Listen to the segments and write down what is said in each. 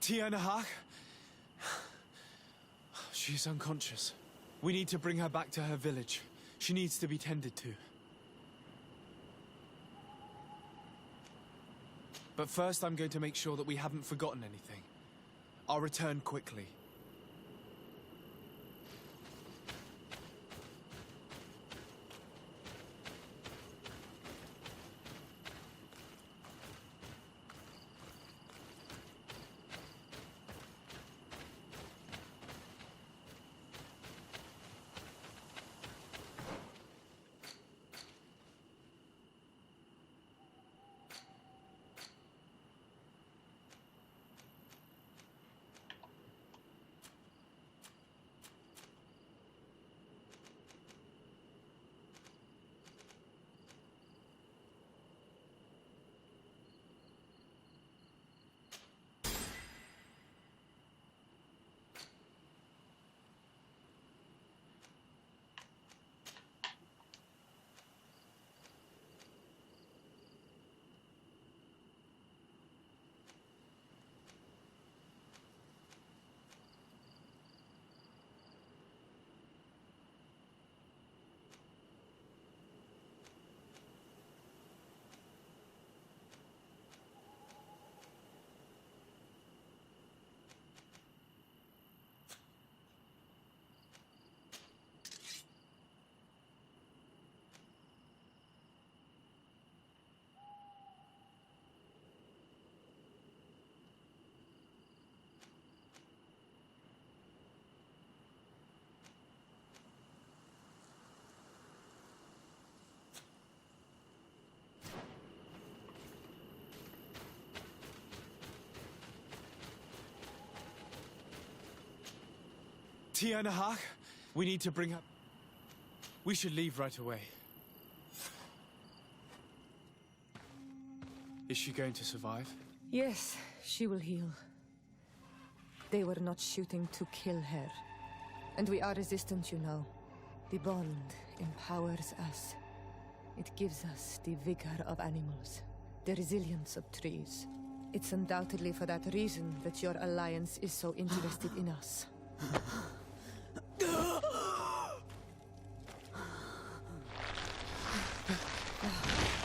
Tianahak? She's unconscious. We need to bring her back to her village. She needs to be tended to. But first I'm going to make sure that we haven't forgotten anything. I'll return quickly. Tianahak? We need to bring her... We should leave right away. Is she going to survive? Yes, she will heal. They were not shooting to kill her. And we are resistant, you know. The bond empowers us. It gives us the vigor of animals, the resilience of trees. It's undoubtedly for that reason that your alliance is so interested in us.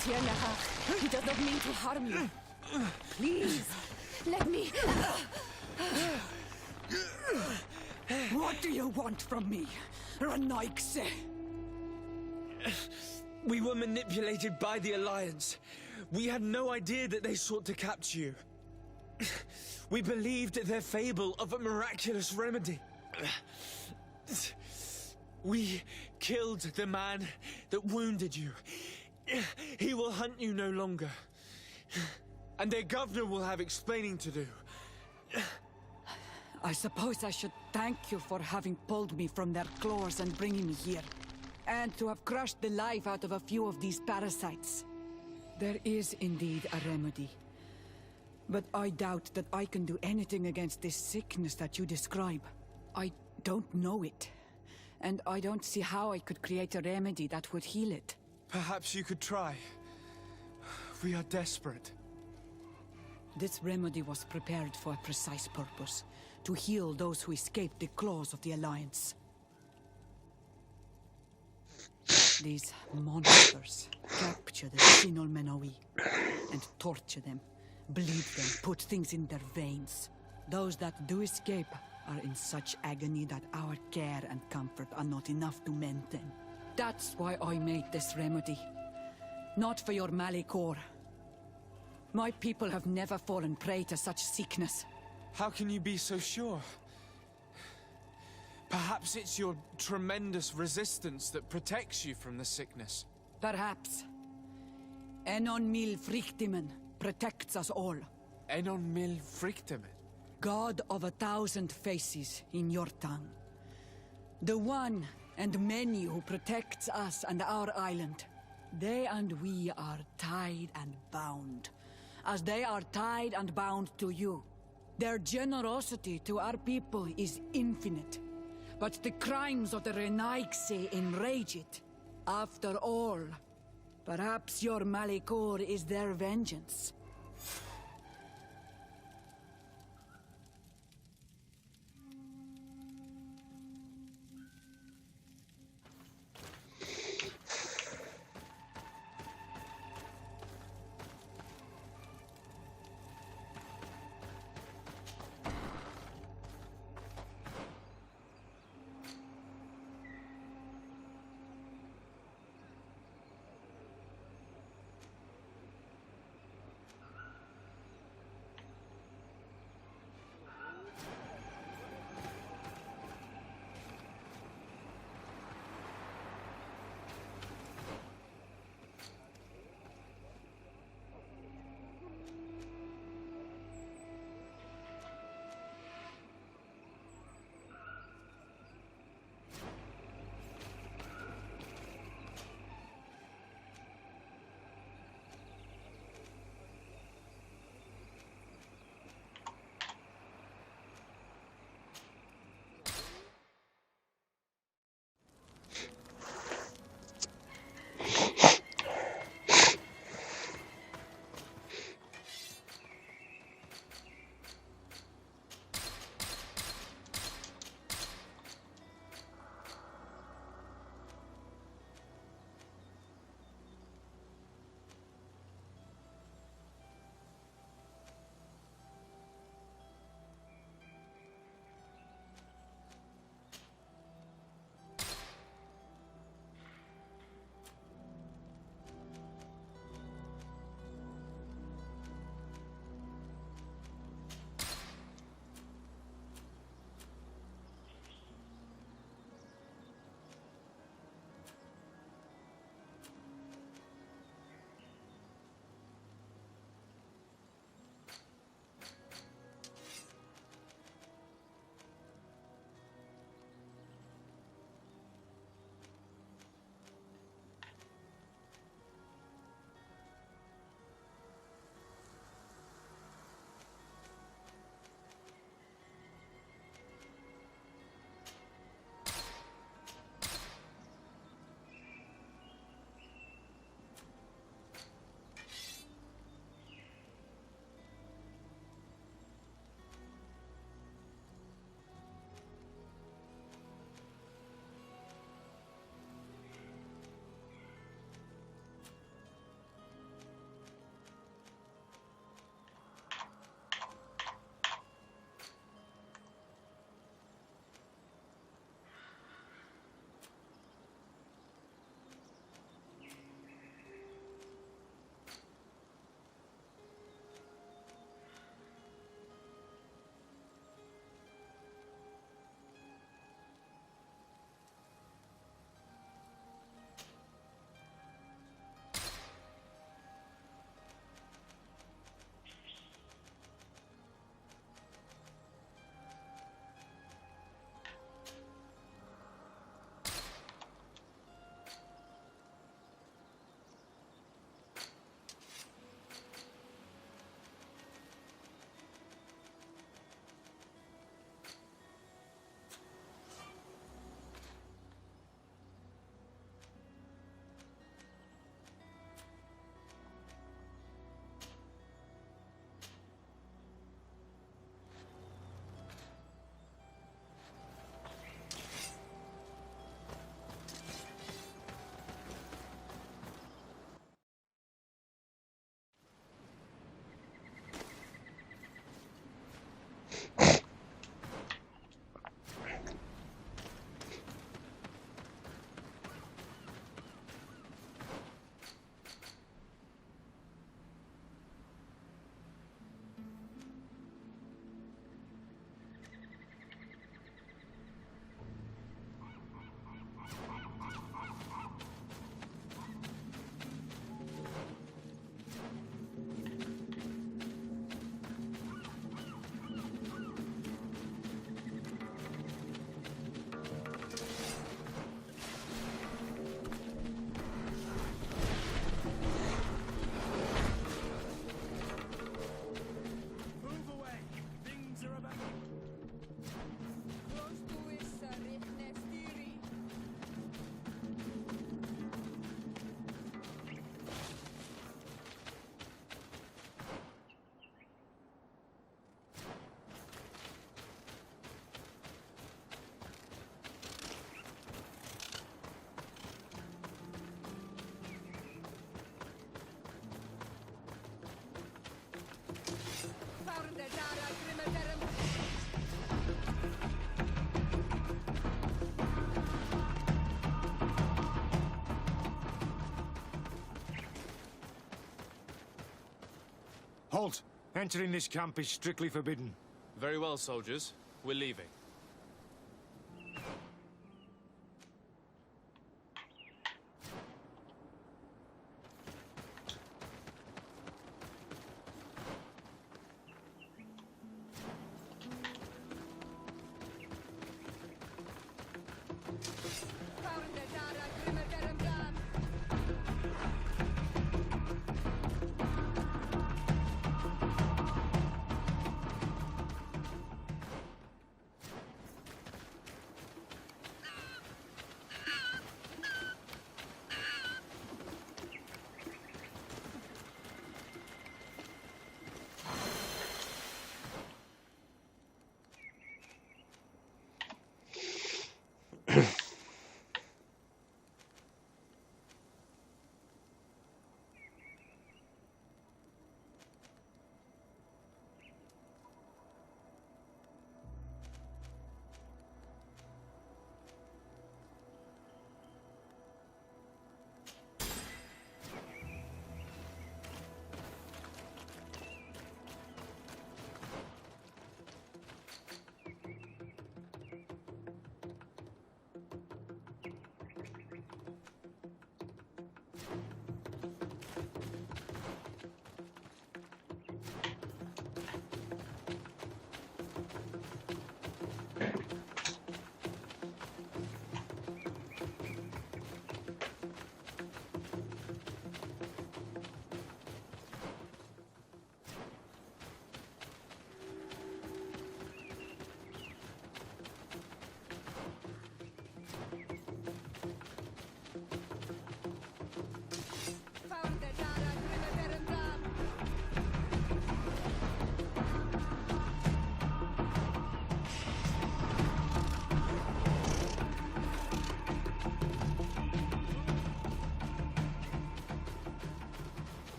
Tianahak, he does not mean to harm you. Please, let me... What do you want from me, Ranaikse? We were manipulated by the Alliance. We had no idea that they sought to capture you. We believed their fable of a miraculous remedy. We killed the man that wounded you. He will hunt you no longer. And their governor will have explaining to do. I suppose I should thank you for having pulled me from their claws and bringing me here. And to have crushed the life out of a few of these parasites. There is indeed a remedy. But I doubt that I can do anything against this sickness that you describe. I don't know it. And I don't see how I could create a remedy that would heal it. Perhaps you could try. We are desperate. This remedy was prepared for a precise purpose. To heal those who escaped the claws of the Alliance. These monsters capture the Sinol Menoi and torture them, bleed them, put things in their veins. Those that do escape are in such agony that our care and comfort are not enough to mend them. That's why I made this remedy. Not for your malihora. My people have never fallen prey to such sickness. How can you be so sure? Perhaps it's your tremendous resistance that protects you from the sickness. Perhaps. Enon mil frictimen protects us all. Enon mil frictimen? God of 1,000 faces in your tongue. The one and many who protects us and our island. They and we are tied and bound, as they are tied and bound to you. Their generosity to our people is infinite, but the crimes of the Renaigse enrage it. After all, perhaps your malihora is their vengeance. Entering this camp is strictly forbidden. Very well, soldiers. We're leaving.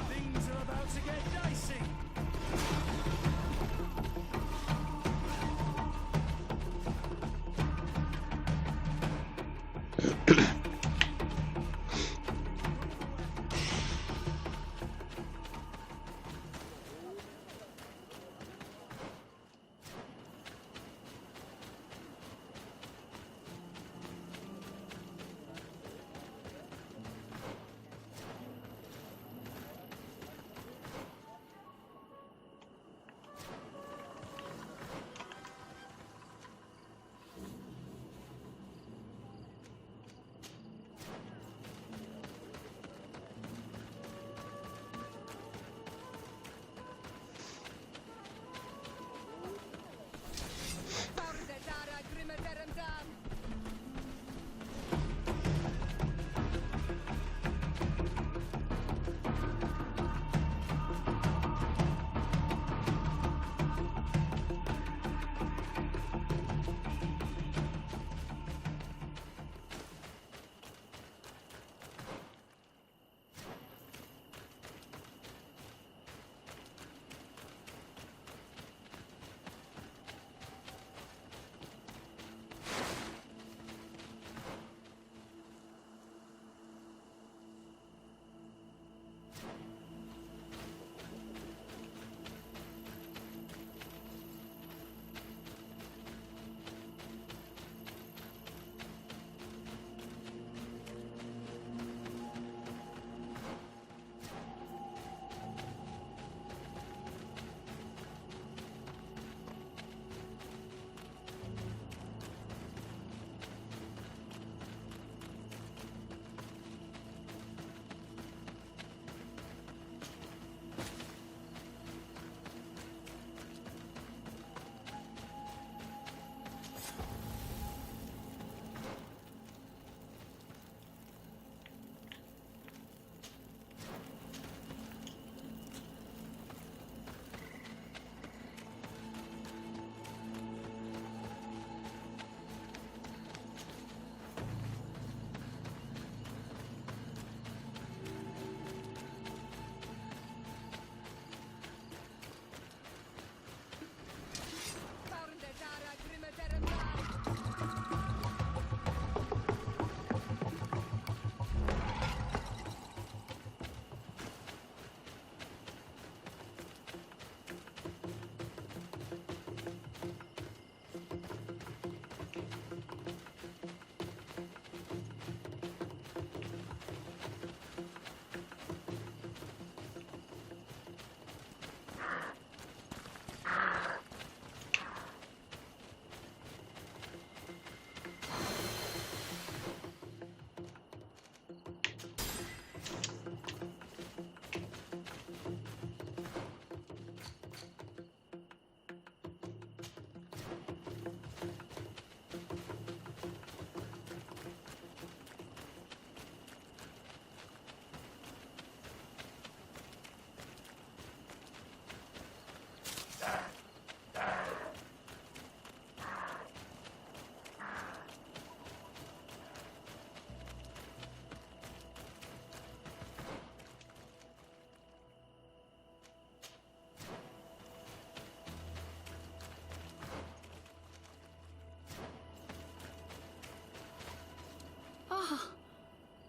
Things are about to get dicey.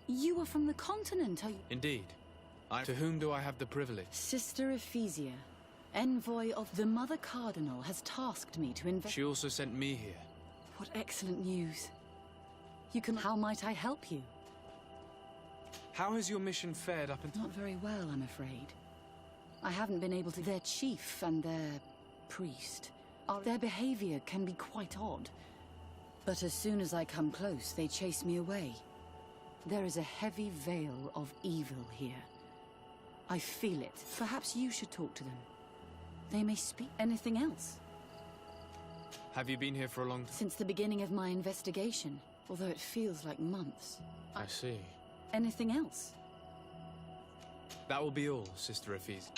You are from the continent, are you? Indeed. To whom do I have the privilege? Sister Ephesia, envoy of the Mother Cardinal, has tasked me to She also sent me here. What excellent news. You can... How might I help you? How has your mission fared up until... Not very well, I'm afraid. I haven't been able to... Their chief and their priest. Their behavior can be quite odd. But as soon as I come close, they chase me away. There is a heavy veil of evil here. I feel it. Perhaps you should talk to them. They may speak. Anything else? Have you been here for a long time? Since the beginning of my investigation, although it feels like months. I see. Anything else? That will be all, Sister Ephesia.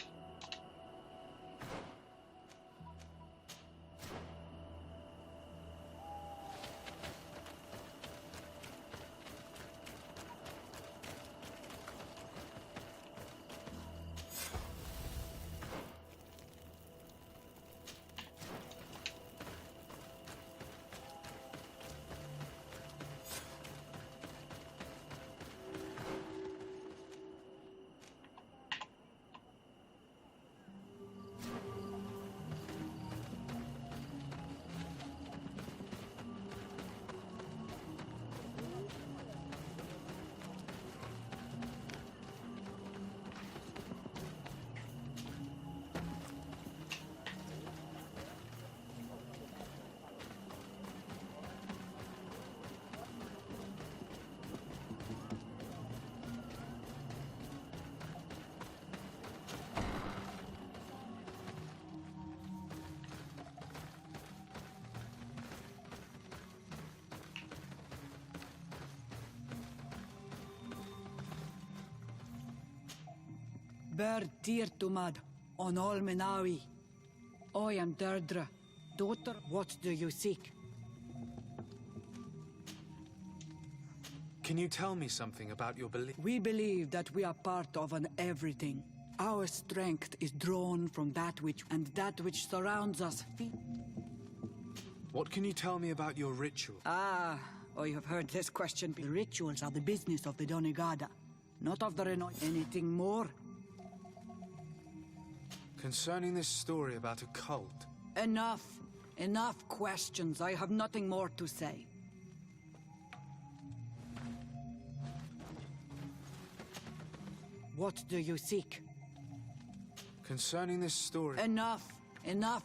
Ber Tirtumad, on Olmenawi. I am Deirdre, daughter. What do you seek? Can you tell me something about your belief? We believe that we are part of an everything. Our strength is drawn from that which surrounds us. What can you tell me about your ritual? I have heard this question. The rituals are the business of the Donegada, not of the Reno. Anything more? Concerning this story about a cult. Enough. Enough questions. I have nothing more to say. What do you seek? Concerning this story. Enough. Enough.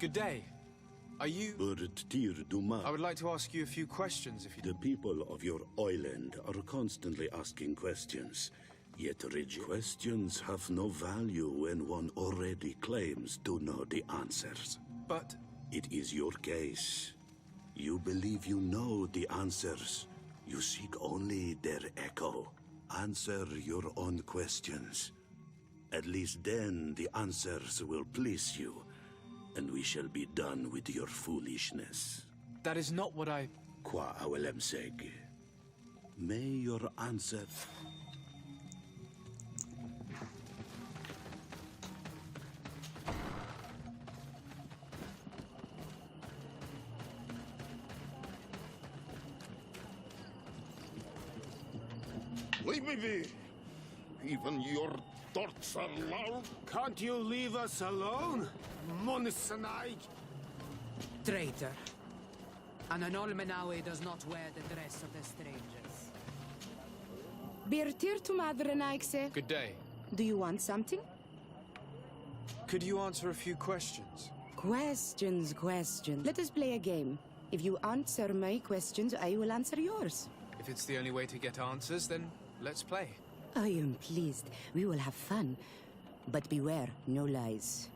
Good day. Are you... I would like to ask you a few questions if you... The people of your island are constantly asking questions, yet rigid questions have no value when one already claims to know the answers. But... It is your case. You believe you know the answers. You seek only their echo. Answer your own questions. At least then the answers will please you, and we shall be done with your foolishness. That is not what I... Qua awelem seg. May your answer... Leave me be. Even your thoughts are loud. Can't you leave us alone? Monisanaig. Traitor. An Olmenawi does not wear the dress of the strangers. Birtir to Madrenaikse. Good day. Do you want something? Could you answer a few questions? Questions. Let us play a game. If you answer my questions, I will answer yours. If it's the only way to get answers, then let's play. I am pleased. We will have fun. But beware, no lies.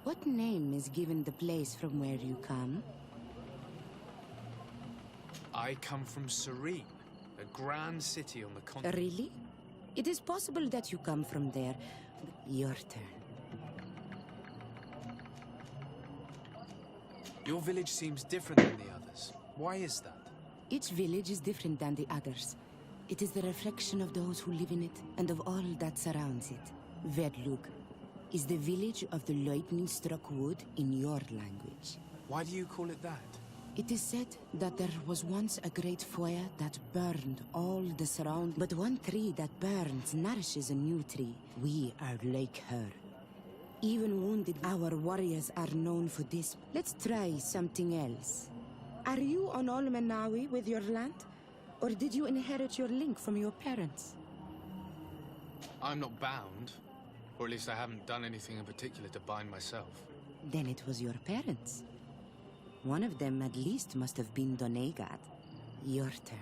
What name is given the place from where you come? I come from Serene, a grand city on the continent. Really? It is possible that you come from there. Your turn. Your village seems different than the others. Why is that? Each village is different than the others. It is the reflection of those who live in it and of all that surrounds it. Verdlug is the village of the lightning-struck wood in your language. Why do you call it that? It is said that there was once a great fire that burned all the surround. But one tree that burns nourishes a new tree. We are like her. Even wounded, our warriors are known for this. Let's try something else. Are you on Olmenawi with your land? Or did you inherit your link from your parents? I'm not bound. Or at least I haven't done anything in particular to bind myself. Then it was your parents. One of them at least must have been Donegad. Your turn.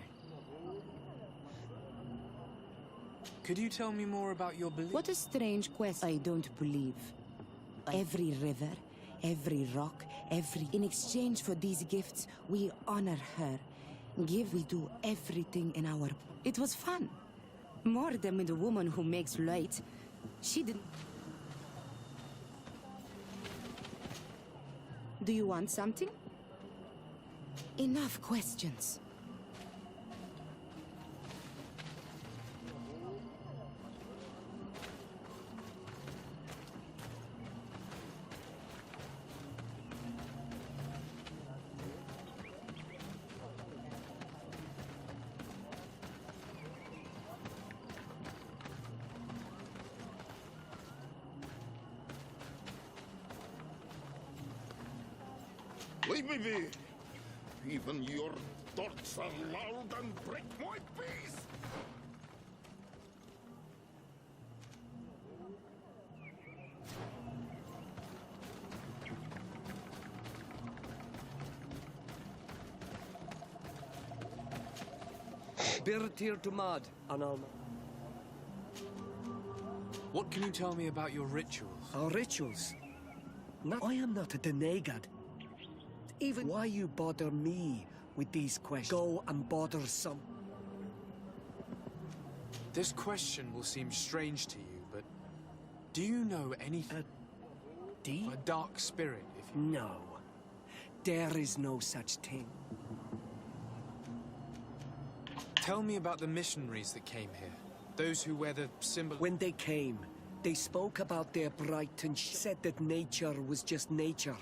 Could you tell me more about your belief? What a strange quest. I don't believe. Every river, every rock, in exchange for these gifts, we honor her. We do everything in our... It was fun. More than with the woman who makes light. She didn't... Do you want something? Enough questions. Leave me be! Even your thoughts are loud and break my peace! Birtir to Mad, Analma. What can you tell me about your rituals? Our rituals? I am not a denegad. Even why you bother me with these questions? Go and bother some. This question will seem strange to you, but do you know anything? A dark spirit, if you... No. There is no such thing. Tell me about the missionaries that came here. Those who wear the symbol... When they came, they spoke about their bright and said that nature was just nature.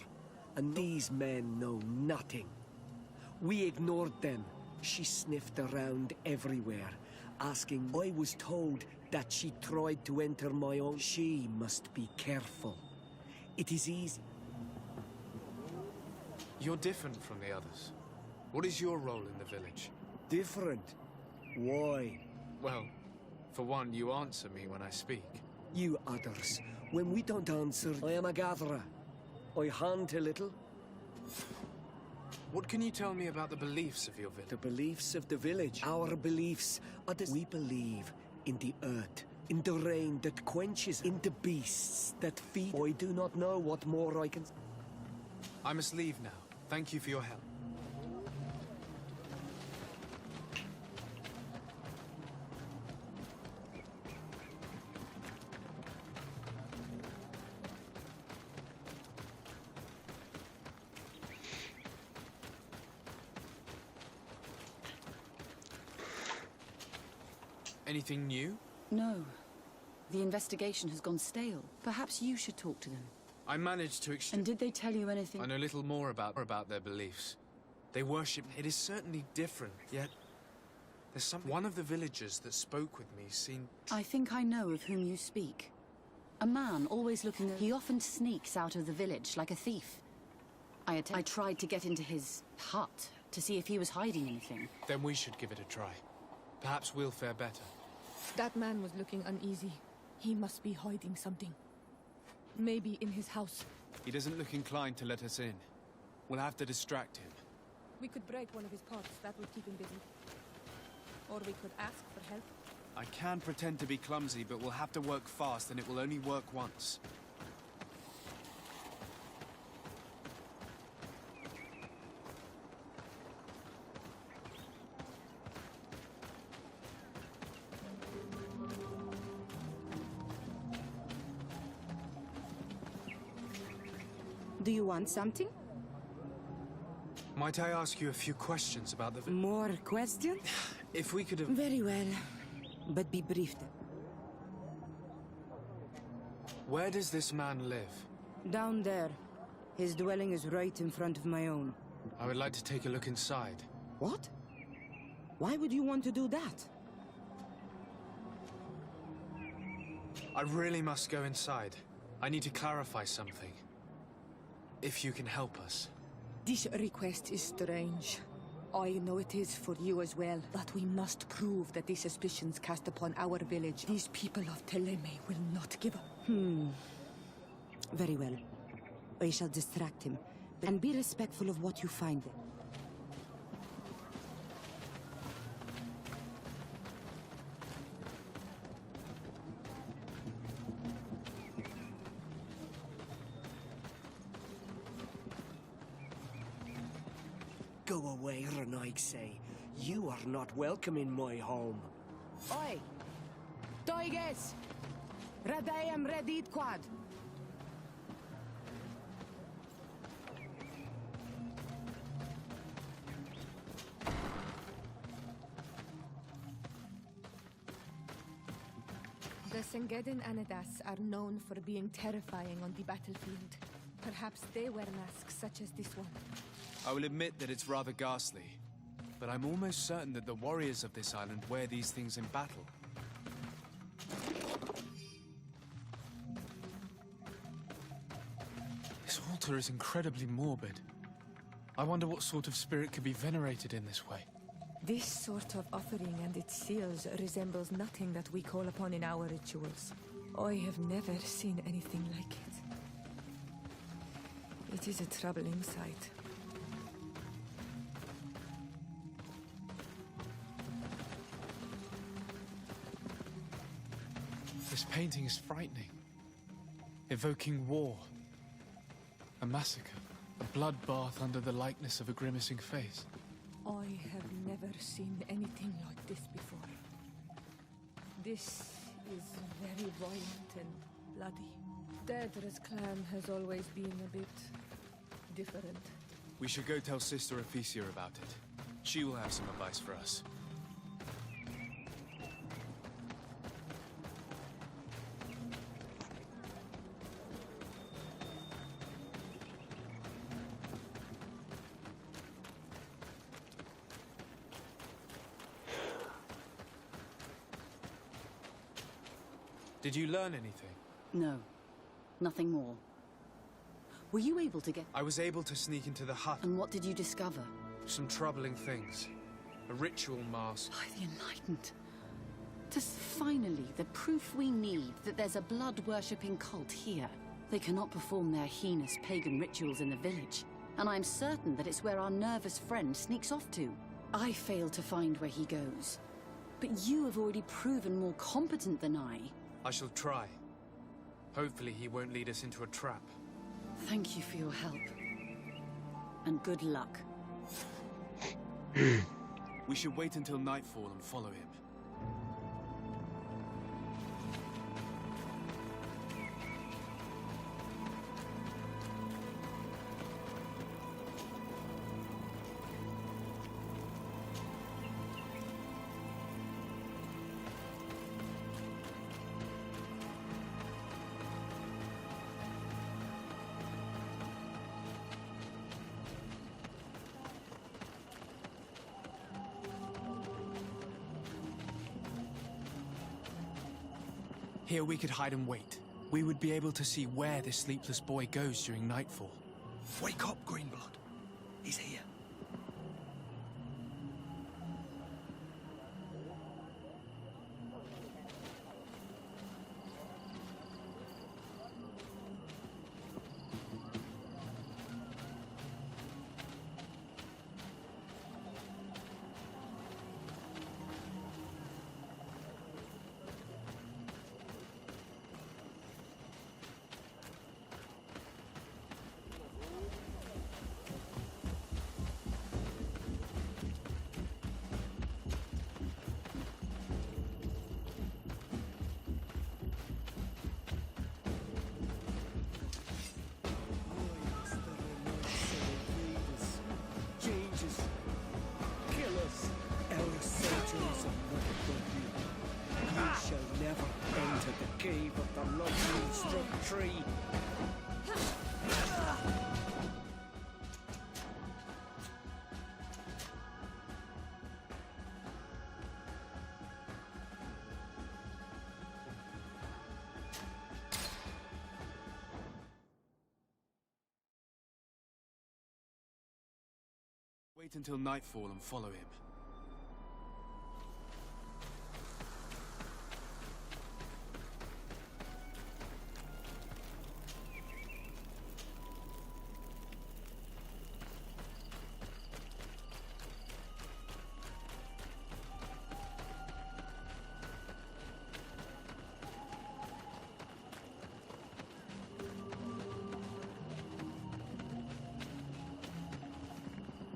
And these men know nothing. We ignored them. She sniffed around everywhere, asking. I was told that she tried to enter my own. She must be careful. It is easy. You're different from the others. What is your role in the village? Different? Why? Well, for one, you answer me when I speak. You others, when we don't answer, I am a gatherer. I hunt a little. What can you tell me about the beliefs of your village? The beliefs of the village? Our beliefs are the... We believe in the earth, in the rain that quenches, in the beasts that feed. I do not know what more I can... I must leave now. Thank you for your help. Anything new? No. The investigation has gone stale. Perhaps you should talk to them. I managed to exchange... And did they tell you anything? I know little more about their beliefs. They worship... It is certainly different, yet... There's something... One of the villagers that spoke with me seemed... I think I know of whom you speak. A man always looking... He often sneaks out of the village like a thief. I tried to get into his hut to see if he was hiding anything. Then we should give it a try. Perhaps we'll fare better. That man was looking uneasy. He must be hiding something. Maybe in his house. He doesn't look inclined to let us in. We'll have to distract him. We could break one of his pots. That would keep him busy. Or we could ask for help. I can pretend to be clumsy, but we'll have to work fast, and it will only work once. Do you want something? Might I ask you a few questions about the... More questions? If we could have... Very well. But be brief then. Where does this man live? Down there. His dwelling is right in front of my own. I would like to take a look inside. What? Why would you want to do that? I really must go inside. I need to clarify something. If you can help us. This request is strange. I know it is for you as well, but we must prove that the suspicions cast upon our village, these people of Teleme will not give up. Very well. I shall distract him, and be respectful of what you find there. Go away, Renaig say. You are not welcome in my home. Oi! Toiges! Radayam Redit Quad! The Sengedin Anadas are known for being terrifying on the battlefield. Perhaps they wear masks such as this one. I will admit that it's rather ghastly, but I'm almost certain that the warriors of this island wear these things in battle. This altar is incredibly morbid. I wonder what sort of spirit could be venerated in this way. This sort of offering and its seals resembles nothing that we call upon in our rituals. I have never seen anything like it. It is a troubling sight. This painting is frightening. Evoking war. A massacre. A bloodbath under the likeness of a grimacing face. I have never seen anything like this before. This is very violent and bloody. Daedra's clan has always been a bit different. We should go tell Sister Ephesia about it. She will have some advice for us. Did you learn anything? No. Nothing more. Were you able to get... I was able to sneak into the hut. And what did you discover? Some troubling things. A ritual mask. By the Enlightened. Just finally the proof we need that there's a blood-worshipping cult here. They cannot perform their heinous pagan rituals in the village. And I'm certain that it's where our nervous friend sneaks off to. I failed to find where he goes. But you have already proven more competent than I. I shall try. Hopefully he won't lead us into a trap. Thank you for your help. And good luck. We should wait until nightfall and follow him. Here we could hide and wait. We would be able to see where this sleepless boy goes during nightfall. Wake up, Greenblood. He's here. Cave of the lovely struck tree. Wait until nightfall and follow him.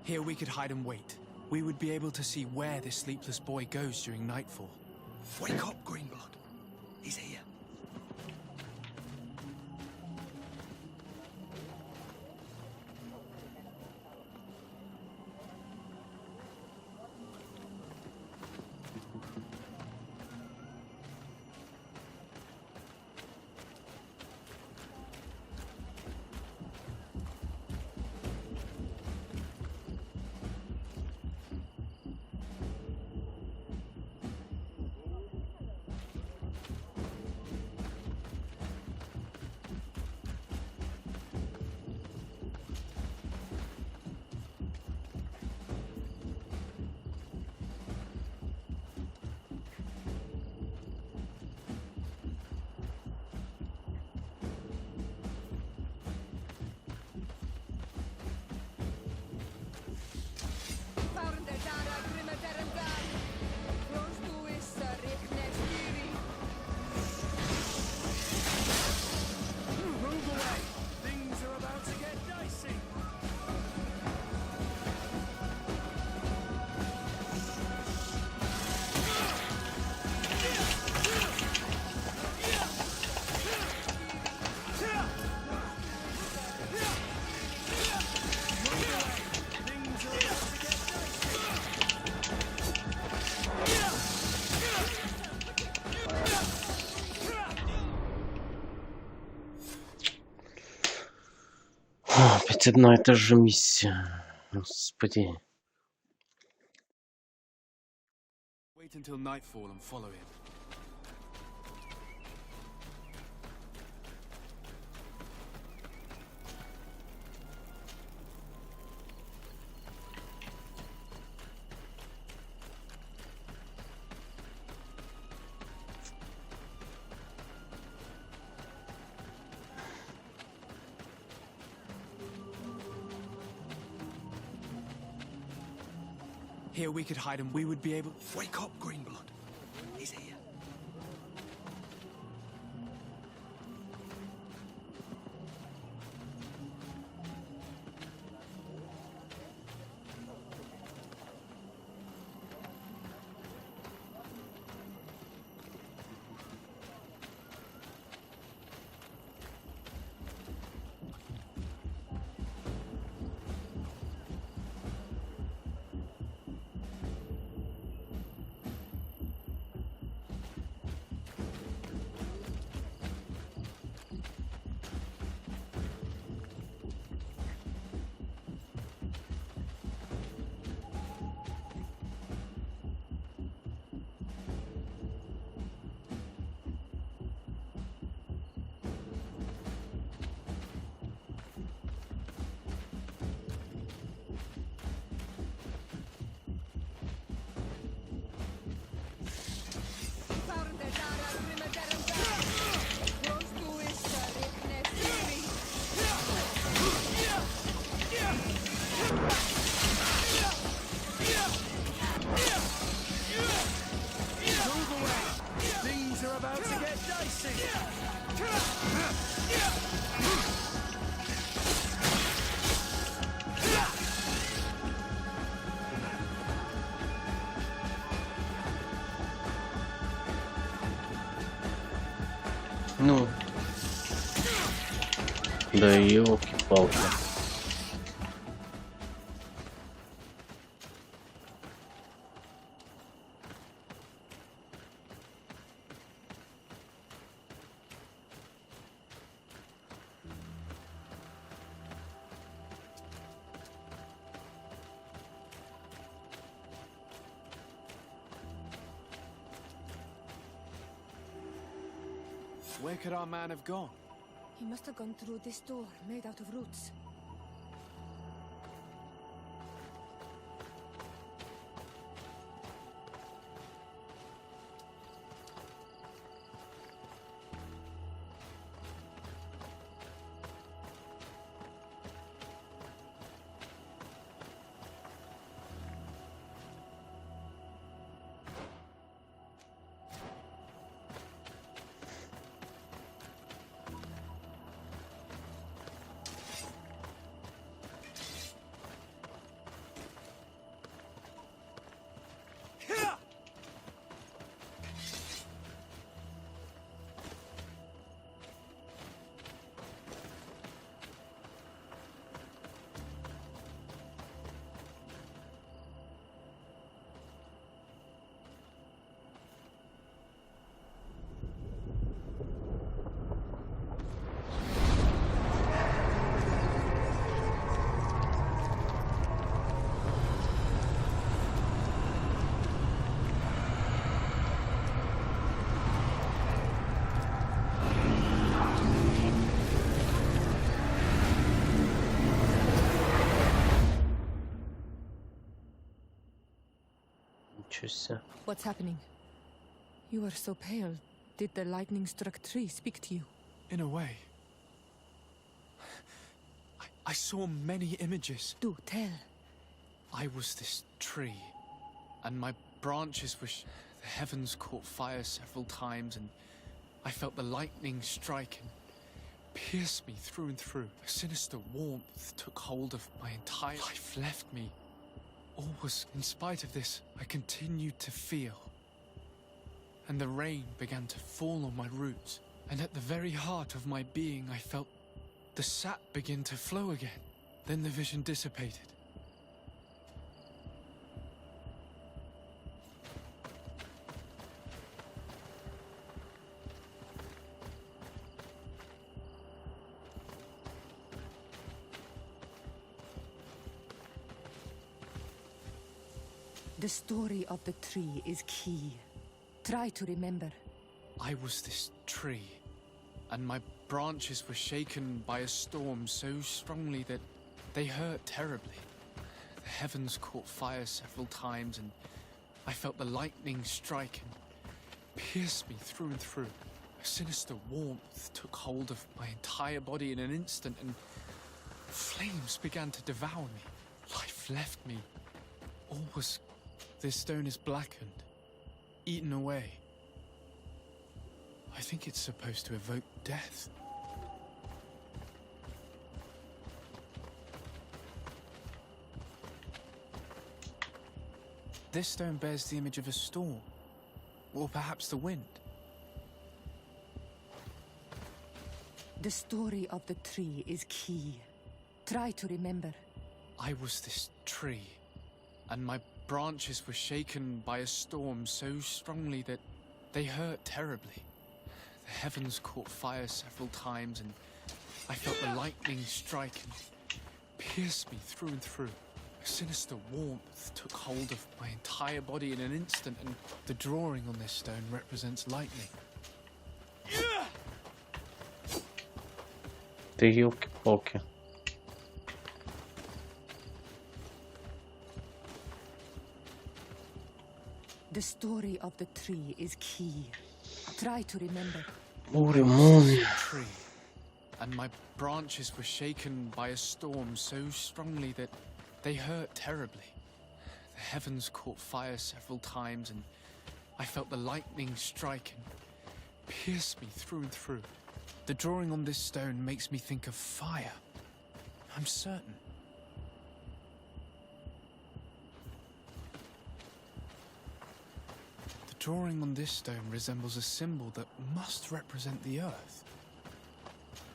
Here we could hide and wait. We would be able to see where this sleepless boy goes during nightfall. Wake up, Greenblood. He's here. Опять одна и та же миссия. Господи. Wait until nightfall and follow him. Here we could hide and we would be able... Wake up, Greenblood. He's here. Ну. Да елки-палки. Where could our man have gone? He must have gone through this door, made out of roots. What's happening? You are so pale. Did the lightning-struck tree speak to you? In a way. I saw many images. Do tell. I was this tree, and my branches were... The heavens caught fire several times, and I felt the lightning strike and pierce me through and through. A sinister warmth took hold of my entire life, left me. All was, in spite of this, I continued to feel. And the rain began to fall on my roots, and at the very heart of my being I felt the sap begin to flow again. Then the vision dissipated. The story of the tree is key. Try to remember. I was this tree, and my branches were shaken by a storm so strongly that they hurt terribly. The heavens caught fire several times, and I felt the lightning strike and pierce me through and through. A sinister warmth took hold of my entire body in an instant, and flames began to devour me. Life left me. All was... This stone is blackened, eaten away. I think it's supposed to evoke death. This stone bears the image of a storm, or perhaps the wind. The story of the tree is key. Try to remember. I was this tree, and my branches were shaken by a storm so strongly that they hurt terribly. The heavens caught fire several times, and I felt the lightning strike and pierce me through and through. A sinister warmth took hold of my entire body in an instant, and the drawing on this stone represents lightning. Да елки-палки. The story of the tree is key. Try to remember. Tree, and my branches were shaken by a storm so strongly that they hurt terribly. The heavens caught fire several times, and I felt the lightning strike and pierce me through and through. The drawing on this stone makes me think of fire. I'm certain. The drawing on this stone resembles a symbol that must represent the earth.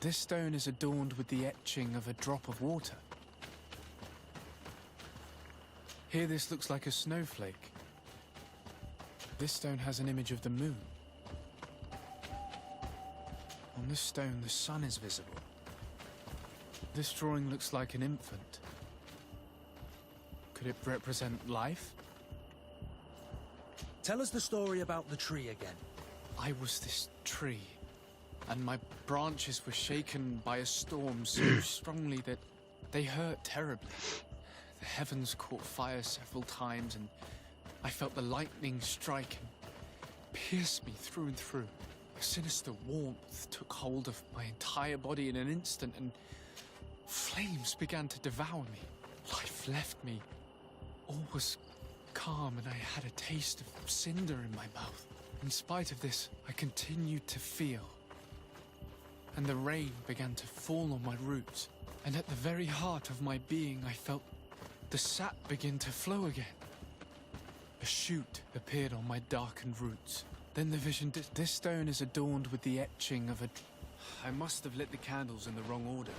This stone is adorned with the etching of a drop of water. Here this looks like a snowflake. This stone has an image of the moon. On this stone, the sun is visible. This drawing looks like an infant. Could it represent life? Tell us the story about the tree again. I was this tree, and my branches were shaken by a storm so strongly that they hurt terribly. The heavens caught fire several times, and I felt the lightning strike and pierce me through and through. A sinister warmth took hold of my entire body in an instant, and flames began to devour me. Life left me. All was calm, and I had a taste of cinder in my mouth. In spite of this, I continued to feel. And the rain began to fall on my roots, and at the very heart of my being, I felt the sap begin to flow again. A shoot appeared on my darkened roots. Then the vision this stone is adorned with the etching of a... I must have lit the candles in the wrong order.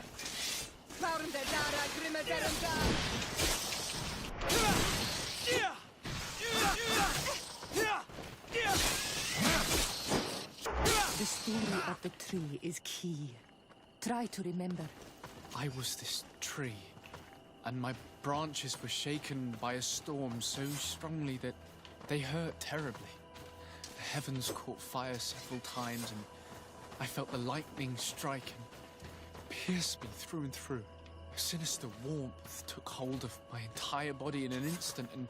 The story of the tree is key. Try to remember. I was this tree, and my branches were shaken by a storm so strongly that they hurt terribly. The heavens caught fire several times, and I felt the lightning strike and pierce me through and through. A sinister warmth took hold of my entire body in an instant, and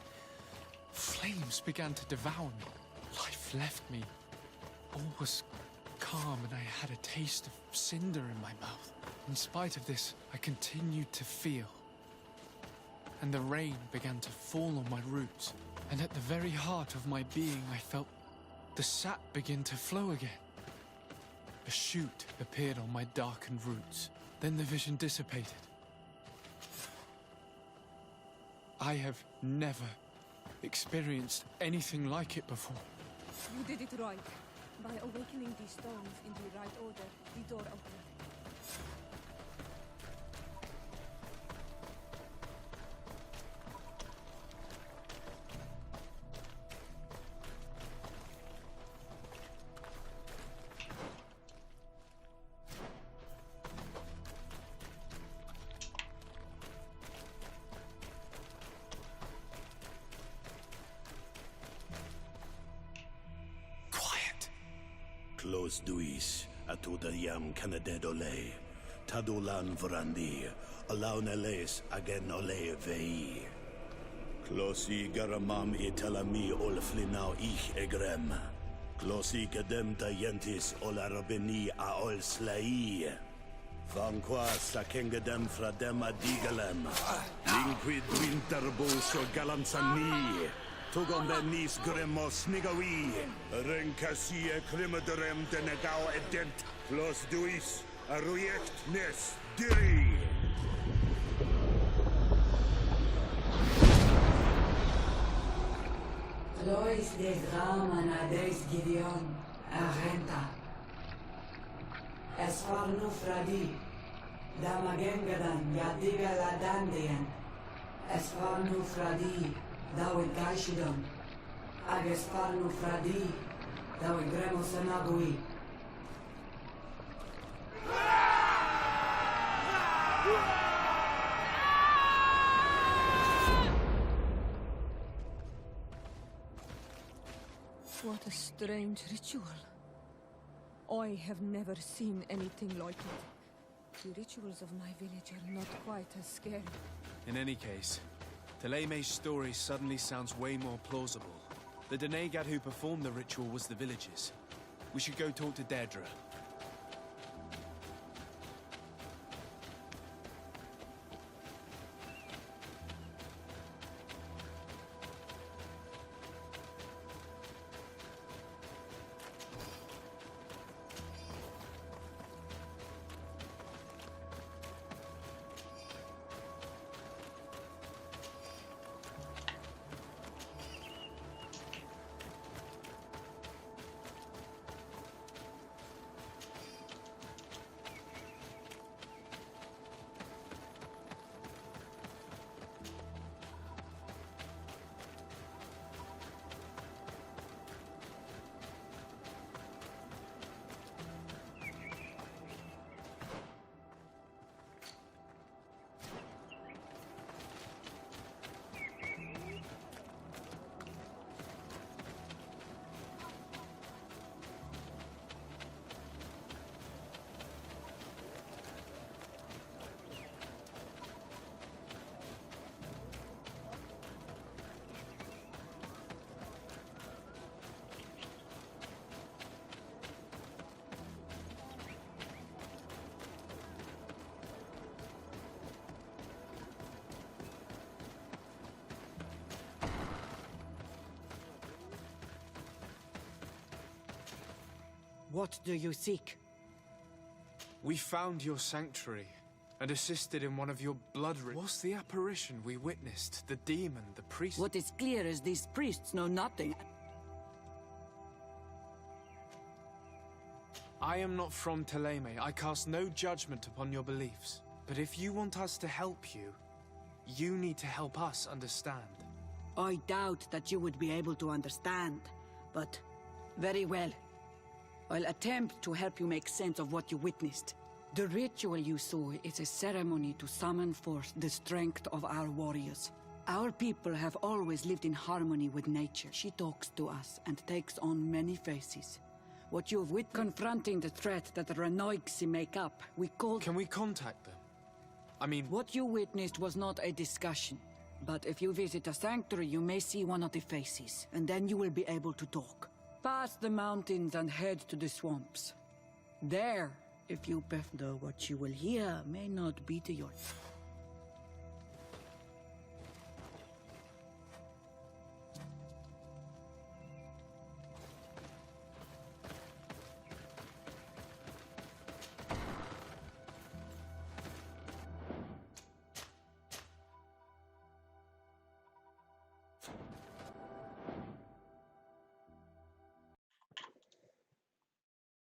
flames began to devour me. Life left me. All was calm, and I had a taste of cinder in my mouth. In spite of this, I continued to feel. And the rain began to fall on my roots, and at the very heart of my being, I felt the sap begin to flow again. A shoot appeared on my darkened roots. Then the vision dissipated. I have never experienced anything like it before. You did it right. By awakening these stones in the right order, the door opened. Close duis, atuda yam canadedole, tadulan vrandi, alauneles agen ole vei. Closi garamam itelami olflinau ich egrem. Closi gedem dayentis olarabeni a ol slai. Vanqua sakengedem fradem adigalem. Linquid winterbus o galanzani. Tugom benis gremos nigawi. Rencasie crimaderem denegao edent. Clos duis aruject nes diri. Lois des Raman ades Gideon, Arenta. Esfarnu Fradi, Damagengadan, Yadiga Ladandian. Esfarnu Fradi, Dawid Gaishidon. Agesfarnu Fradi, Dawid Gremosanagui. What a strange ritual. I have never seen anything like it. The rituals of my village are not quite as scary. In any case, Teleme's story suddenly sounds way more plausible. The Denegad who performed the ritual was the villagers. We should go talk to Deirdre. What do you seek? We found your sanctuary and assisted in one of your blood rituals. What's the apparition we witnessed? The demon, the priest? What is clear is these priests know nothing. I am not from Teleme. I cast no judgment upon your beliefs. But if you want us to help you, you need to help us understand. I doubt that you would be able to understand, but very well. I'll attempt to help you make sense of what you witnessed. The ritual you saw is a ceremony to summon forth the strength of our warriors. Our people have always lived in harmony with nature. She talks to us and takes on many faces. What you've witnessed, confronting the threat that the Renoigsi make up, we call... Can we contact them? I mean... What you witnessed was not a discussion. But if you visit a sanctuary, you may see one of the faces, and then you will be able to talk. Pass the mountains and head to the swamps. There, if you prefer, what you will hear may not be to your...